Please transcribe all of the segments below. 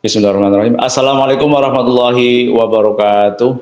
Bismillahirrahmanirrahim. Assalamualaikum warahmatullahi wabarakatuh.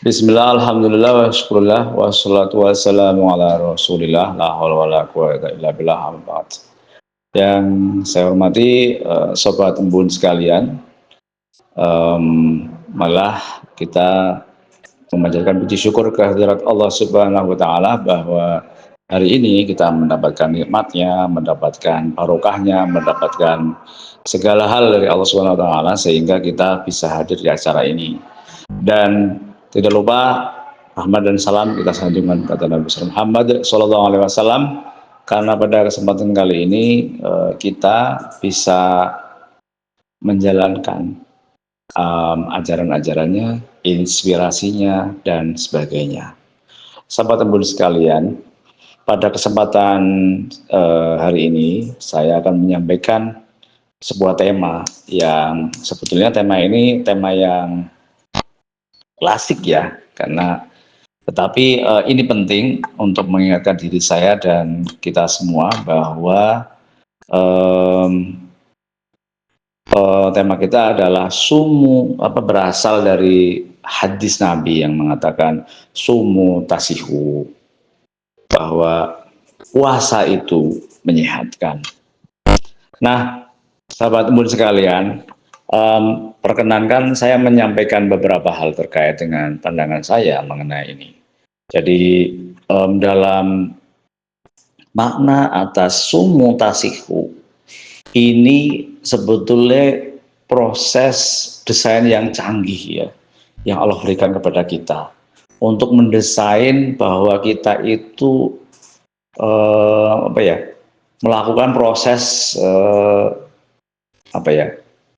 Bismillah, alhamdulillah, wa syukurillah, wassalatu wassalamu ala rasulillah, la hawla wa la quwwata illa billah, amma ba'd. Yang saya hormati Sobat Embun sekalian, malah kita memanjatkan puji syukur kehadirat Allah Subhanahu wa Ta'ala bahwa hari ini kita mendapatkan nikmatnya, mendapatkan barokahnya, mendapatkan segala hal dari Allah Subhanahu wa Ta'ala sehingga kita bisa hadir di acara ini. Dan tidak lupa rahmat dan salam kita sanjungkan kepada Nabi Muhammad Sallallahu Alaihi Wasallam, karena pada kesempatan kali ini kita bisa menjalankan ajaran-ajarannya, inspirasinya, dan sebagainya. Sahabat Embun sekalian, pada kesempatan hari ini saya akan menyampaikan sebuah tema yang sebetulnya tema ini tema yang klasik ya, tetapi ini penting untuk mengingatkan diri saya dan kita semua bahwa tema kita adalah berasal dari hadis Nabi yang mengatakan sumu tasihu, bahwa puasa itu menyehatkan. Nah, sahabat embun sekalian, perkenankan saya menyampaikan beberapa hal terkait dengan pandangan saya mengenai ini. Jadi dalam makna atas sumu tasihu ini sebetulnya proses desain yang canggih ya, yang Allah berikan kepada kita untuk mendesain bahwa kita itu melakukan proses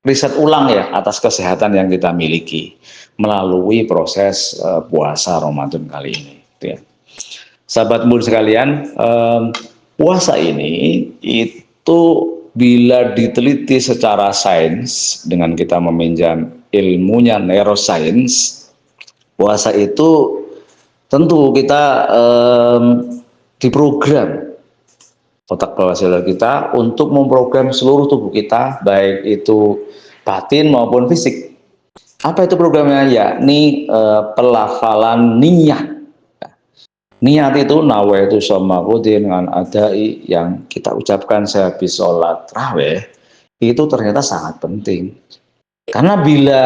riset ulang ya atas kesehatan yang kita miliki melalui proses puasa Ramadan kali ini. Gitu ya. Sahabat embun sekalian, puasa ini itu bila diteliti secara sains dengan kita meminjam ilmunya neuroscience, puasa itu tentu kita diprogram otak bawah sadar kita untuk memprogram seluruh tubuh kita, baik itu batin maupun fisik. Apa itu programnya? Yakni pelafalan niat. Niat itu nawaitu shomaqudin dengan adai yang kita ucapkan sehabis sholat raweh, itu ternyata sangat penting. Karena bila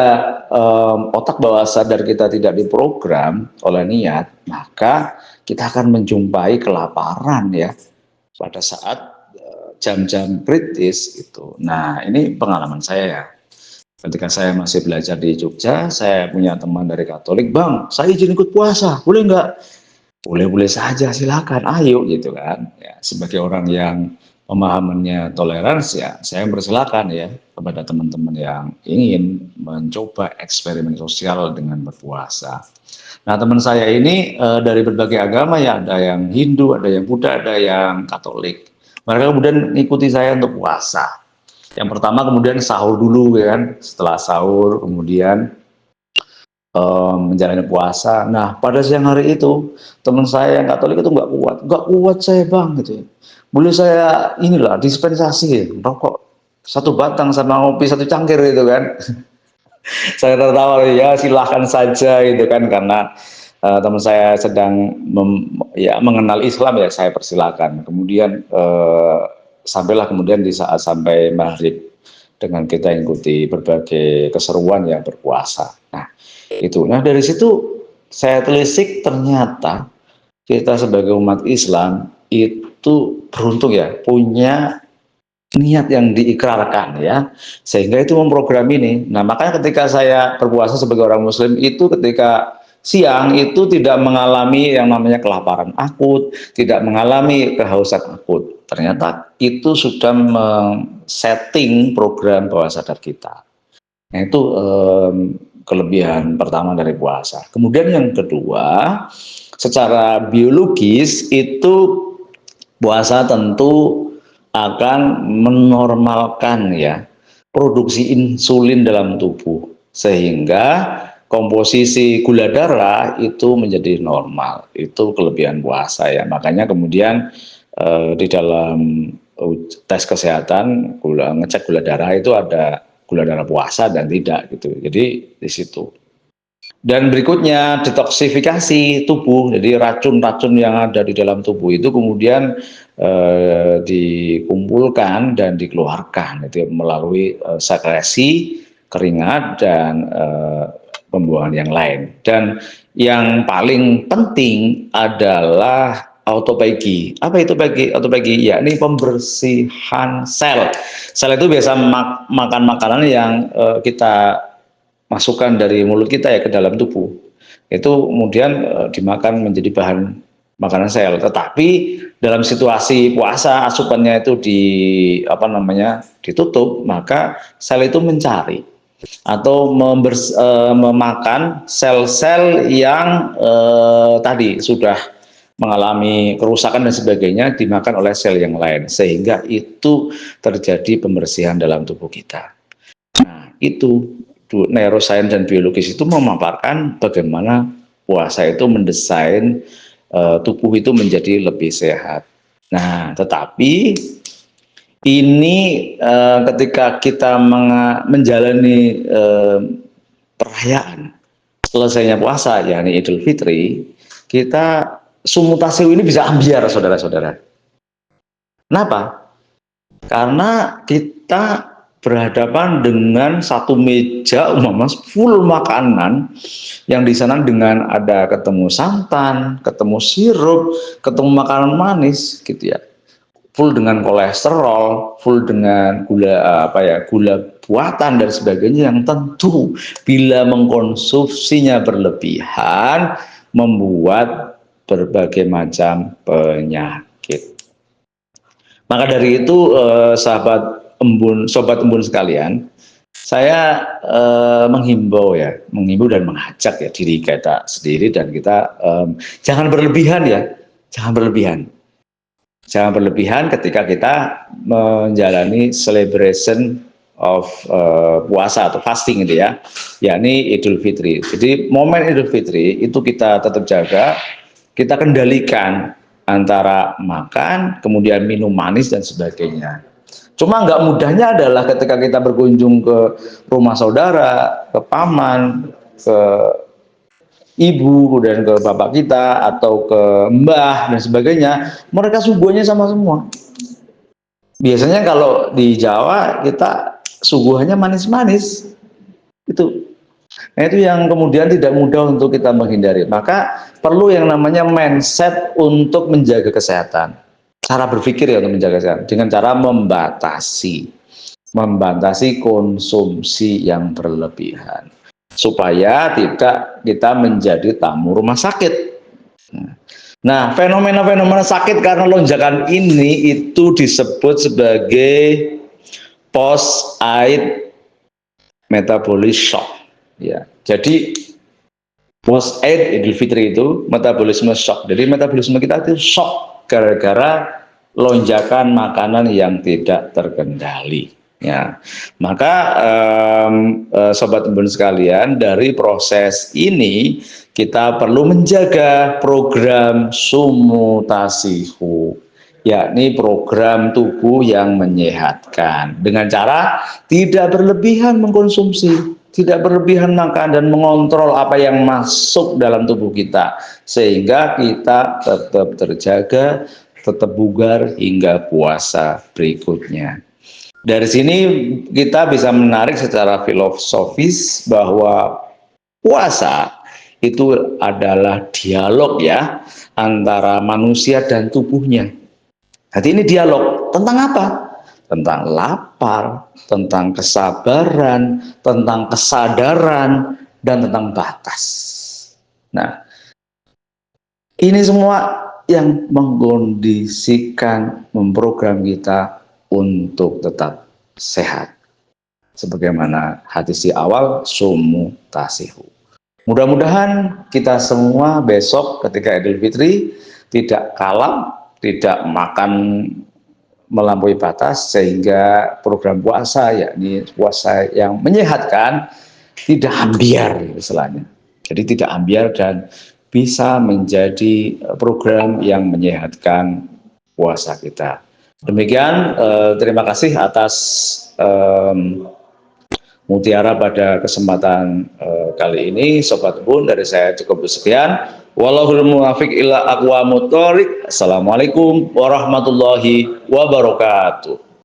otak bawah sadar kita tidak diprogram oleh niat, maka kita akan menjumpai kelaparan ya pada saat jam-jam kritis itu. Nah, ini pengalaman saya ya. Ketika saya masih belajar di Jogja, saya punya teman dari Katolik, "Bang, saya izin ikut puasa, boleh nggak?" Boleh-boleh saja, silakan, ayo gitu kan. Ya, sebagai orang yang pemahamannya toleransi ya, saya bersilakan ya kepada teman-teman yang ingin mencoba eksperimen sosial dengan berpuasa. Nah, teman saya ini dari berbagai agama ya, ada yang Hindu, ada yang Buddha, ada yang Katolik. Mereka kemudian ikuti saya untuk puasa. Yang pertama kemudian sahur dulu ya kan, setelah sahur kemudian menjalani puasa. Nah, pada siang hari itu teman saya yang Katolik itu nggak kuat saya bang gitu. Boleh saya inilah dispensasi rokok satu batang sama ngopi satu cangkir gitu kan. Saya tertawa ya silahkan saja gitu kan, karena teman saya sedang mengenal Islam ya, saya persilakan. Kemudian sampailah kemudian di saat sampai maghrib dengan kita ikuti berbagai keseruan ya berpuasa. Nah, itu. Nah, dari situ saya telisik ternyata kita sebagai umat Islam itu beruntung ya, punya niat yang diikrarkan ya, sehingga itu memprogram ini. Nah, makanya ketika saya berpuasa sebagai orang Muslim itu ketika siang itu tidak mengalami yang namanya kelaparan akut, tidak mengalami kehausan akut. Ternyata itu sudah men-setting program bawah sadar kita. Nah, itu kelebihan pertama dari puasa. Kemudian yang kedua, secara biologis itu puasa tentu akan menormalkan ya produksi insulin dalam tubuh, sehingga komposisi gula darah itu menjadi normal. Itu kelebihan puasa ya. Makanya kemudian di dalam tes kesehatan, ngecek gula darah itu ada gula darah puasa dan tidak gitu. Jadi di situ. Dan berikutnya detoksifikasi tubuh. Jadi racun-racun yang ada di dalam tubuh itu kemudian dikumpulkan dan dikeluarkan itu melalui sekresi, keringat dan pembuangan yang lain. Dan yang paling penting adalah autophagy. Apa itu autophagy? Yakni pembersihan sel. Sel itu biasa makan makanan yang kita masukkan dari mulut kita ya ke dalam tubuh. Itu kemudian dimakan menjadi bahan makanan sel. Tetapi dalam situasi puasa asupannya itu ditutup, maka sel itu mencari atau memakan sel-sel yang tadi sudah mengalami kerusakan dan sebagainya dimakan oleh sel yang lain sehingga itu terjadi pembersihan dalam tubuh kita. Nah, itu neuroscience dan biologis itu memaparkan bagaimana puasa itu mendesain tubuh itu menjadi lebih sehat. Nah, tetapi ini ketika kita menjalani perayaan selesainya puasa, yakni Idul Fitri, kita sumutasiu ini bisa ambiar, saudara-saudara. Kenapa? Karena kita berhadapan dengan satu meja full makanan yang di sana dengan ada ketemu santan, ketemu sirup, ketemu makanan manis gitu ya. Full dengan kolesterol, full dengan gula gula buatan dan sebagainya yang tentu bila mengkonsumsinya berlebihan membuat berbagai macam penyakit. Maka dari itu sobat embun sekalian, saya menghimbau dan mengajak ya diri kita sendiri dan kita jangan berlebihan ya, jangan berlebihan ketika kita menjalani celebration of puasa atau fasting gitu ya, yakni Idul Fitri. Jadi momen Idul Fitri itu kita tetap jaga, kita kendalikan antara makan, kemudian minum manis dan sebagainya. Cuma nggak mudahnya adalah ketika kita berkunjung ke rumah saudara, ke paman, ke ibu, dan ke bapak kita, atau ke mbah dan sebagainya, mereka suguhannya sama semua. Biasanya kalau di Jawa kita suguhannya manis-manis. Nah, itu yang kemudian tidak mudah untuk kita menghindari. Maka perlu yang namanya mindset untuk menjaga kesehatan. Cara berpikir ya untuk menjaga kesehatan dengan cara membatasi konsumsi yang berlebihan supaya tidak kita menjadi tamu rumah sakit. Nah, fenomena-fenomena sakit karena lonjakan ini itu disebut sebagai post-Eid metabolic shock. Ya, jadi post-Eid Idul Fitri itu metabolisme shock. Jadi metabolisme kita itu shock gara-gara lonjakan makanan yang tidak terkendali. Ya, maka sobat embun sekalian, dari proses ini kita perlu menjaga program sumutasihu, yakni program tubuh yang menyehatkan dengan cara tidak berlebihan mengkonsumsi, tidak berlebihan makan dan mengontrol apa yang masuk dalam tubuh kita sehingga kita tetap terjaga, tetap bugar hingga puasa berikutnya. Dari sini kita bisa menarik secara filosofis bahwa puasa itu adalah dialog ya antara manusia dan tubuhnya. Jadi ini dialog tentang apa? Tentang lapar, tentang kesabaran, tentang kesadaran, dan tentang batas. Nah, ini semua yang mengkondisikan, memprogram kita untuk tetap sehat. Sebagaimana hadis di awal, sumutasihu. Mudah-mudahan kita semua besok ketika Idul Fitri tidak kalap, tidak makan melampaui batas sehingga program puasa, yakni puasa yang menyehatkan, tidak ambiar istilahnya. Jadi tidak ambiar dan bisa menjadi program yang menyehatkan puasa kita. Demikian, terima kasih atas mutiara pada kesempatan kali ini, Sobat Kebun. Dari saya cukup sekian. Wallahul muwaffiq ila aqwamut thoriq. Assalamualaikum warahmatullahi wabarakatuh.